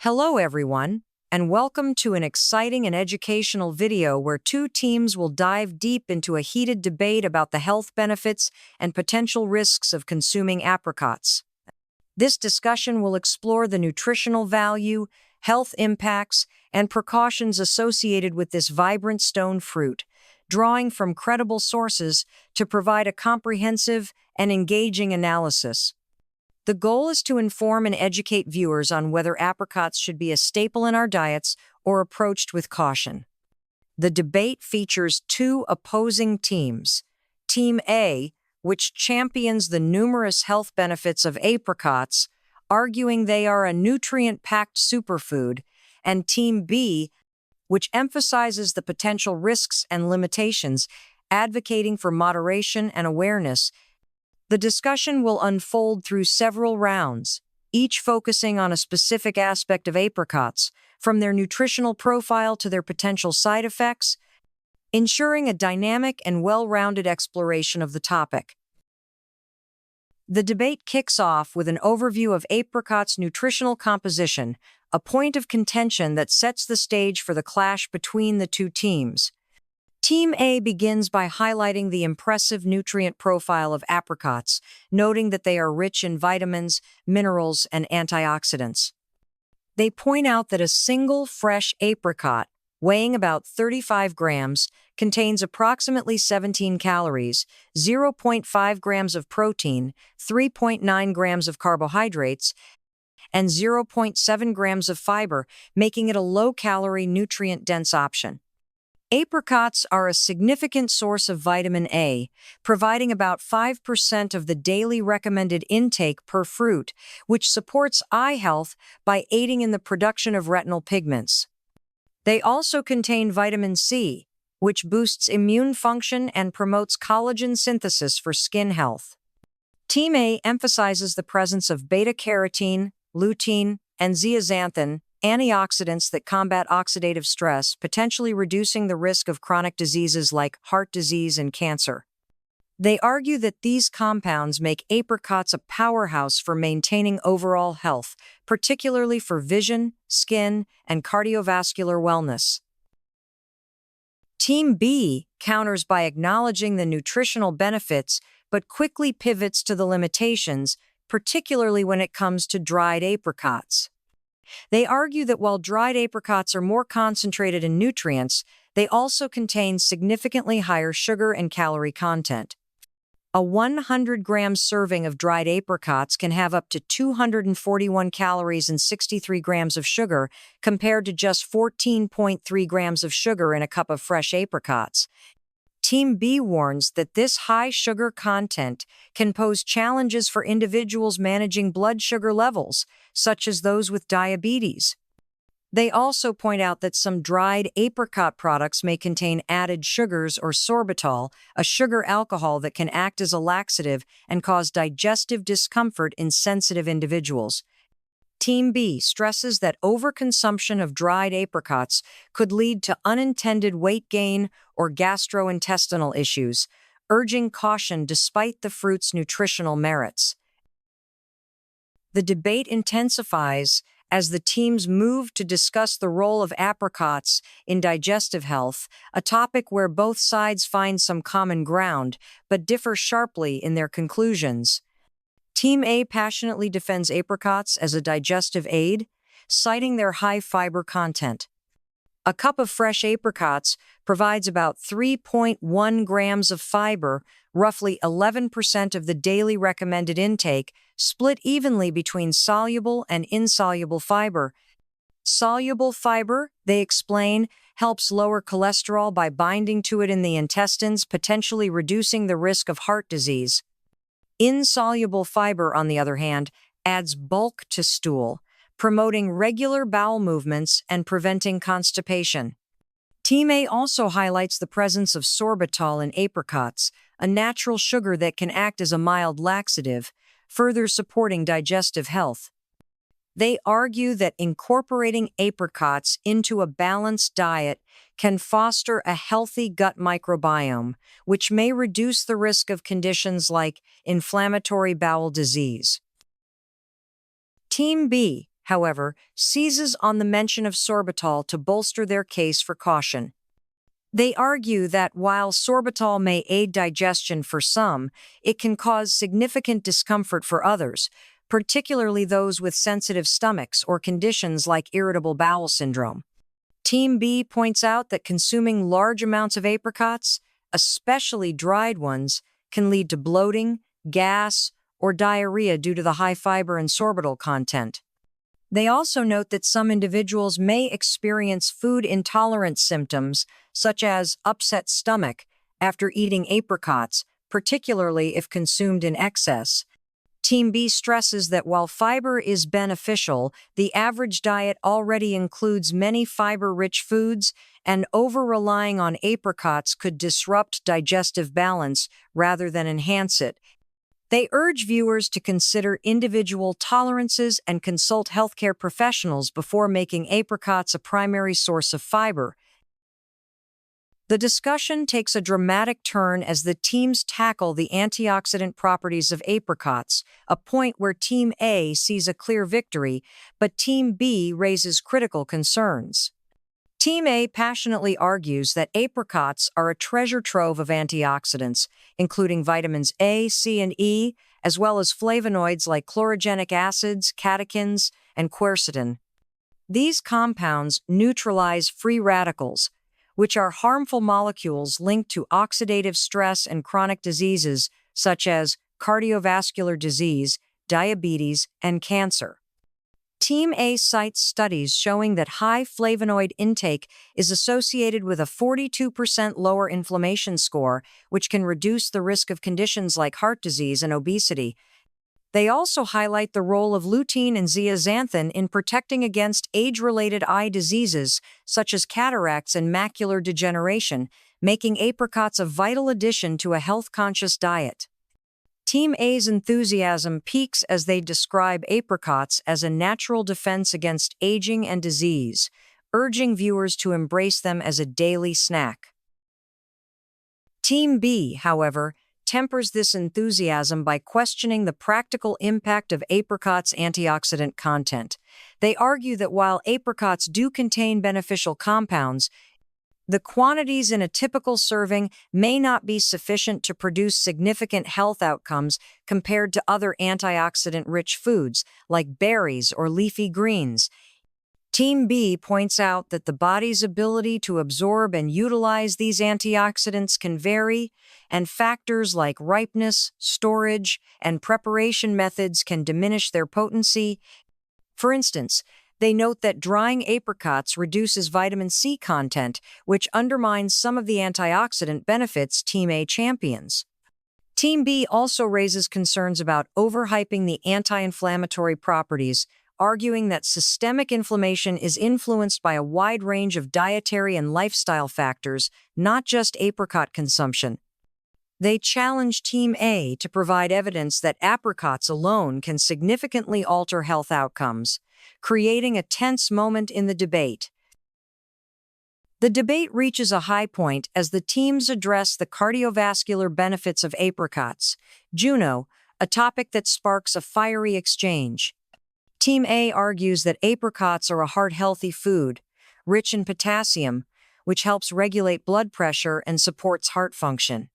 Hello everyone, and welcome to an exciting and educational video where two teams will dive deep into a heated debate about the health benefits and potential risks of consuming apricots. This discussion will explore the nutritional value, health impacts, and precautions associated with this vibrant stone fruit, drawing from credible sources to provide a comprehensive and engaging analysis. The goal is to inform and educate viewers on whether apricots should be a staple in our diets or approached with caution. The debate features two opposing teams. Team A, which champions the numerous health benefits of apricots, arguing they are a nutrient-packed superfood, and Team B, which emphasizes the potential risks and limitations, advocating for moderation and awareness. The discussion will unfold through several rounds, each focusing on a specific aspect of apricots, from their nutritional profile to their potential side effects, ensuring a dynamic and well-rounded exploration of the topic. The debate kicks off with an overview of apricots' nutritional composition, a point of contention that sets the stage for the clash between the two teams. Team A begins by highlighting the impressive nutrient profile of apricots, noting that they are rich in vitamins, minerals, and antioxidants. They point out that a single fresh apricot, weighing about 35 grams, contains approximately 17 calories, 0.5 grams of protein, 3.9 grams of carbohydrates, and 0.7 grams of fiber, making it a low-calorie, nutrient-dense option. Apricots are a significant source of vitamin A, providing about 5% of the daily recommended intake per fruit, which supports eye health by aiding in the production of retinal pigments. They also contain vitamin C, which boosts immune function and promotes collagen synthesis for skin health. Team A emphasizes the presence of beta-carotene, lutein, and zeaxanthin, antioxidants that combat oxidative stress, potentially reducing the risk of chronic diseases like heart disease and cancer. They argue that these compounds make apricots a powerhouse for maintaining overall health, particularly for vision, skin, and cardiovascular wellness. Team B counters by acknowledging the nutritional benefits, but quickly pivots to the limitations, particularly when it comes to dried apricots. They argue that while dried apricots are more concentrated in nutrients, they also contain significantly higher sugar and calorie content. A 100-gram serving of dried apricots can have up to 241 calories and 63 grams of sugar, compared to just 14.3 grams of sugar in a cup of fresh apricots. Team B warns that this high sugar content can pose challenges for individuals managing blood sugar levels, such as those with diabetes. They also point out that some dried apricot products may contain added sugars or sorbitol, a sugar alcohol that can act as a laxative and cause digestive discomfort in sensitive individuals. Team B stresses that overconsumption of dried apricots could lead to unintended weight gain or gastrointestinal issues, urging caution despite the fruit's nutritional merits. The debate intensifies as the teams move to discuss the role of apricots in digestive health, a topic where both sides find some common ground but differ sharply in their conclusions. Team A passionately defends apricots as a digestive aid, citing their high fiber content. A cup of fresh apricots provides about 3.1 grams of fiber, roughly 11% of the daily recommended intake, split evenly between soluble and insoluble fiber. Soluble fiber, they explain, helps lower cholesterol by binding to it in the intestines, potentially reducing the risk of heart disease. Insoluble fiber, on the other hand, adds bulk to stool, promoting regular bowel movements and preventing constipation. Team A also highlights the presence of sorbitol in apricots, a natural sugar that can act as a mild laxative, further supporting digestive health. They argue that incorporating apricots into a balanced diet can foster a healthy gut microbiome, which may reduce the risk of conditions like inflammatory bowel disease. Team B however, seizes on the mention of sorbitol to bolster their case for caution. They argue that while sorbitol may aid digestion for some, it can cause significant discomfort for others, particularly those with sensitive stomachs or conditions like irritable bowel syndrome. Team B points out that consuming large amounts of apricots, especially dried ones, can lead to bloating, gas, or diarrhea due to the high fiber and sorbitol content. They also note that some individuals may experience food intolerance symptoms, such as upset stomach, after eating apricots, particularly if consumed in excess. Team B stresses that while fiber is beneficial, the average diet already includes many fiber-rich foods, and over-relying on apricots could disrupt digestive balance rather than enhance it. They urge viewers to consider individual tolerances and consult healthcare professionals before making apricots a primary source of fiber. The discussion takes a dramatic turn as the teams tackle the antioxidant properties of apricots, a point where Team A sees a clear victory, but Team B raises critical concerns. Team A passionately argues that apricots are a treasure trove of antioxidants, including vitamins A, C, and E, as well as flavonoids like chlorogenic acids, catechins, and quercetin. These compounds neutralize free radicals, which are harmful molecules linked to oxidative stress and chronic diseases such as cardiovascular disease, diabetes, and cancer. Team A cites studies showing that high flavonoid intake is associated with a 42% lower inflammation score, which can reduce the risk of conditions like heart disease and obesity. They also highlight the role of lutein and zeaxanthin in protecting against age-related eye diseases such as cataracts and macular degeneration, making apricots a vital addition to a health-conscious diet. Team A's enthusiasm peaks as they describe apricots as a natural defense against aging and disease, urging viewers to embrace them as a daily snack. Team B, however, tempers this enthusiasm by questioning the practical impact of apricots' antioxidant content. They argue that while apricots do contain beneficial compounds, the quantities in a typical serving may not be sufficient to produce significant health outcomes compared to other antioxidant-rich foods like berries or leafy greens. Team B points out that the body's ability to absorb and utilize these antioxidants can vary, and factors like ripeness, storage, and preparation methods can diminish their potency. For instance, they note that drying apricots reduces vitamin C content, which undermines some of the antioxidant benefits Team A champions. Team B also raises concerns about overhyping the anti-inflammatory properties, arguing that systemic inflammation is influenced by a wide range of dietary and lifestyle factors, not just apricot consumption. They challenge Team A to provide evidence that apricots alone can significantly alter health outcomes, creating a tense moment in the debate. The debate reaches a high point as the teams address the cardiovascular benefits of apricots, Juno, a topic that sparks a fiery exchange. Team A argues that apricots are a heart-healthy food, rich in potassium, which helps regulate blood pressure and supports heart function.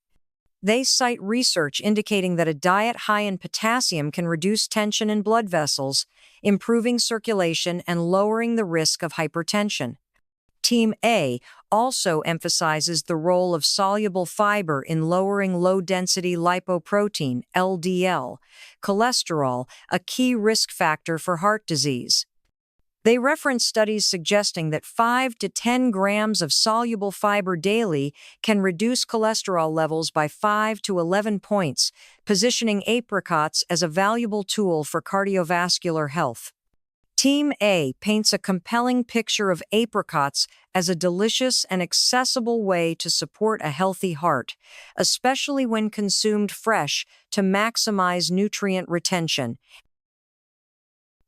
They cite research indicating that a diet high in potassium can reduce tension in blood vessels, improving circulation and lowering the risk of hypertension. Team A also emphasizes the role of soluble fiber in lowering low-density lipoprotein, LDL, cholesterol, a key risk factor for heart disease. They reference studies suggesting that 5 to 10 grams of soluble fiber daily can reduce cholesterol levels by 5 to 11 points, positioning apricots as a valuable tool for cardiovascular health. Team A paints a compelling picture of apricots as a delicious and accessible way to support a healthy heart, especially when consumed fresh to maximize nutrient retention.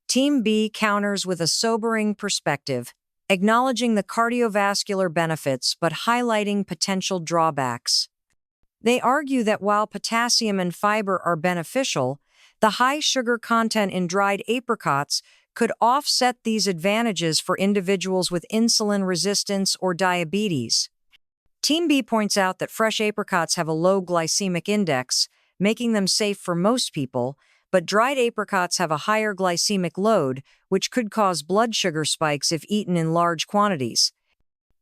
Team B counters with a sobering perspective, acknowledging the cardiovascular benefits but highlighting potential drawbacks. They argue that while potassium and fiber are beneficial, the high sugar content in dried apricots could offset these advantages for individuals with insulin resistance or diabetes. Team B points out that fresh apricots have a low glycemic index, making them safe for most people, but dried apricots have a higher glycemic load, which could cause blood sugar spikes if eaten in large quantities.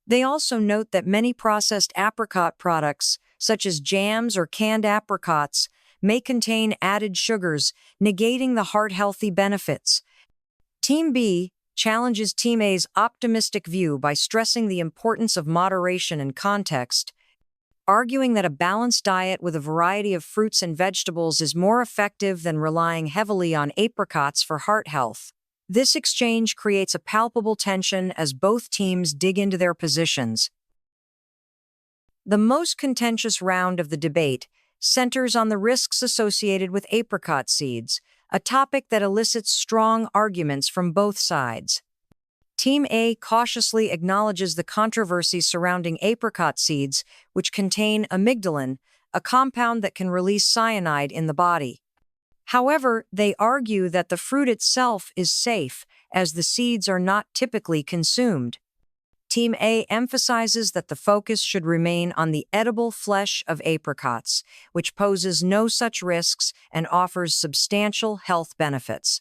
They also note that many processed apricot products, such as jams or canned apricots, may contain added sugars, negating the heart-healthy benefits. Team B challenges Team A's optimistic view by stressing the importance of moderation and context, arguing that a balanced diet with a variety of fruits and vegetables is more effective than relying heavily on apricots for heart health. This exchange creates a palpable tension as both teams dig into their positions. The most contentious round of the debate centers on the risks associated with apricot seeds, a topic that elicits strong arguments from both sides. Team A cautiously acknowledges the controversy surrounding apricot seeds, which contain amygdalin, a compound that can release cyanide in the body. However, they argue that the fruit itself is safe, as the seeds are not typically consumed. Team A emphasizes that the focus should remain on the edible flesh of apricots, which poses no such risks and offers substantial health benefits.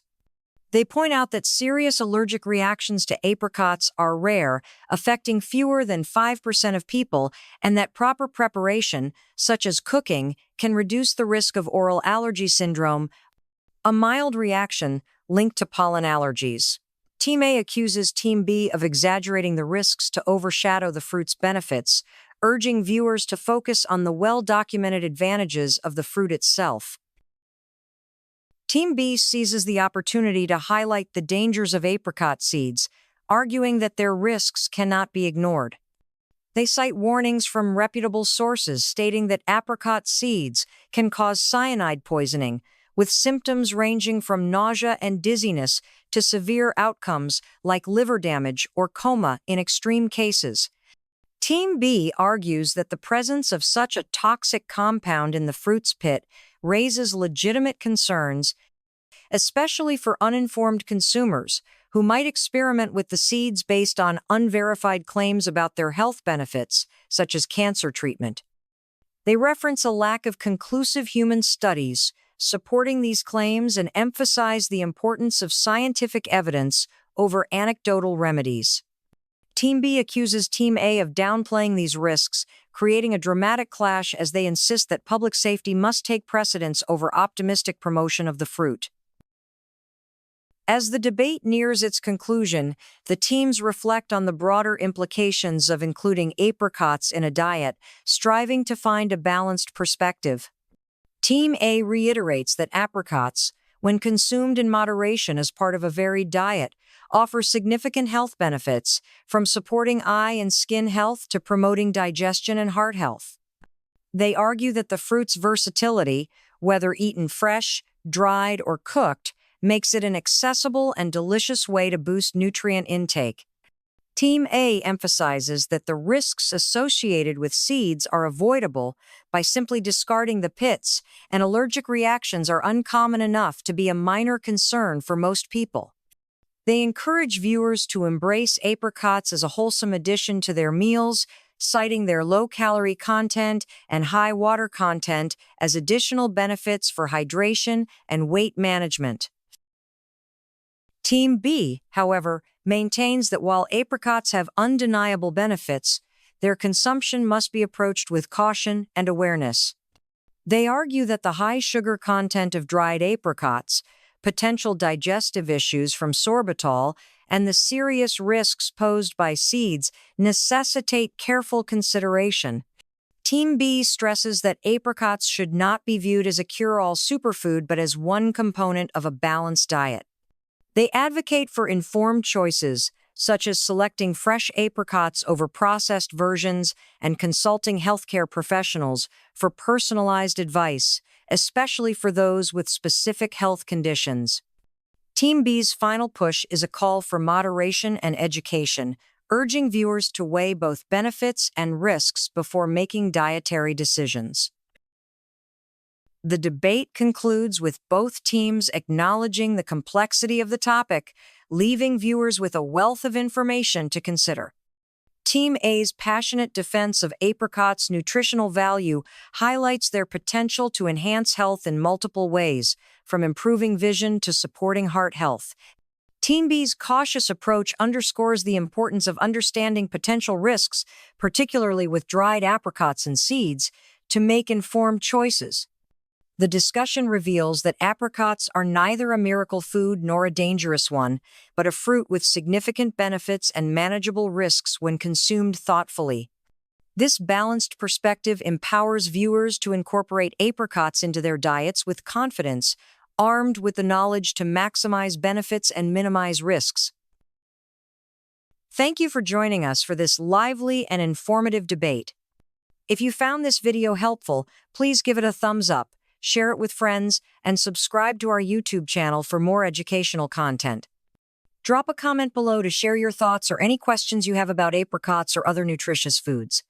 They point out that serious allergic reactions to apricots are rare, affecting fewer than 5% of people, and that proper preparation, such as cooking, can reduce the risk of oral allergy syndrome, a mild reaction linked to pollen allergies. Team A accuses Team B of exaggerating the risks to overshadow the fruit's benefits, urging viewers to focus on the well-documented advantages of the fruit itself. Team B seizes the opportunity to highlight the dangers of apricot seeds, arguing that their risks cannot be ignored. They cite warnings from reputable sources stating that apricot seeds can cause cyanide poisoning, with symptoms ranging from nausea and dizziness to severe outcomes like liver damage or coma in extreme cases. Team B argues that the presence of such a toxic compound in the fruit's pit raises legitimate concerns, especially for uninformed consumers who might experiment with the seeds based on unverified claims about their health benefits, such as cancer treatment. They reference a lack of conclusive human studies supporting these claims and emphasize the importance of scientific evidence over anecdotal remedies. Team B accuses Team A of downplaying these risks, creating a dramatic clash as they insist that public safety must take precedence over optimistic promotion of the fruit. As the debate nears its conclusion, the teams reflect on the broader implications of including apricots in a diet, striving to find a balanced perspective. Team A reiterates that apricots, when consumed in moderation as part of a varied diet, offer significant health benefits, from supporting eye and skin health to promoting digestion and heart health. They argue that the fruit's versatility, whether eaten fresh, dried, or cooked, makes it an accessible and delicious way to boost nutrient intake. Team A emphasizes that the risks associated with seeds are avoidable by simply discarding the pits, and allergic reactions are uncommon enough to be a minor concern for most people. They encourage viewers to embrace apricots as a wholesome addition to their meals, citing their low-calorie content and high water content as additional benefits for hydration and weight management. Team B, however, maintains that while apricots have undeniable benefits, their consumption must be approached with caution and awareness. They argue that the high sugar content of dried apricots, potential digestive issues from sorbitol, and the serious risks posed by seeds necessitate careful consideration. Team B stresses that apricots should not be viewed as a cure-all superfood but as one component of a balanced diet. They advocate for informed choices, such as selecting fresh apricots over processed versions and consulting healthcare professionals for personalized advice, especially for those with specific health conditions. Team B's final push is a call for moderation and education, urging viewers to weigh both benefits and risks before making dietary decisions. The debate concludes with both teams acknowledging the complexity of the topic, leaving viewers with a wealth of information to consider. Team A's passionate defense of apricots' nutritional value highlights their potential to enhance health in multiple ways, from improving vision to supporting heart health. Team B's cautious approach underscores the importance of understanding potential risks, particularly with dried apricots and seeds, to make informed choices. The discussion reveals that apricots are neither a miracle food nor a dangerous one, but a fruit with significant benefits and manageable risks when consumed thoughtfully. This balanced perspective empowers viewers to incorporate apricots into their diets with confidence, armed with the knowledge to maximize benefits and minimize risks. Thank you for joining us for this lively and informative debate. If you found this video helpful, please give it a thumbs up, share it with friends, and subscribe to our YouTube channel for more educational content. Drop a comment below to share your thoughts or any questions you have about apricots or other nutritious foods.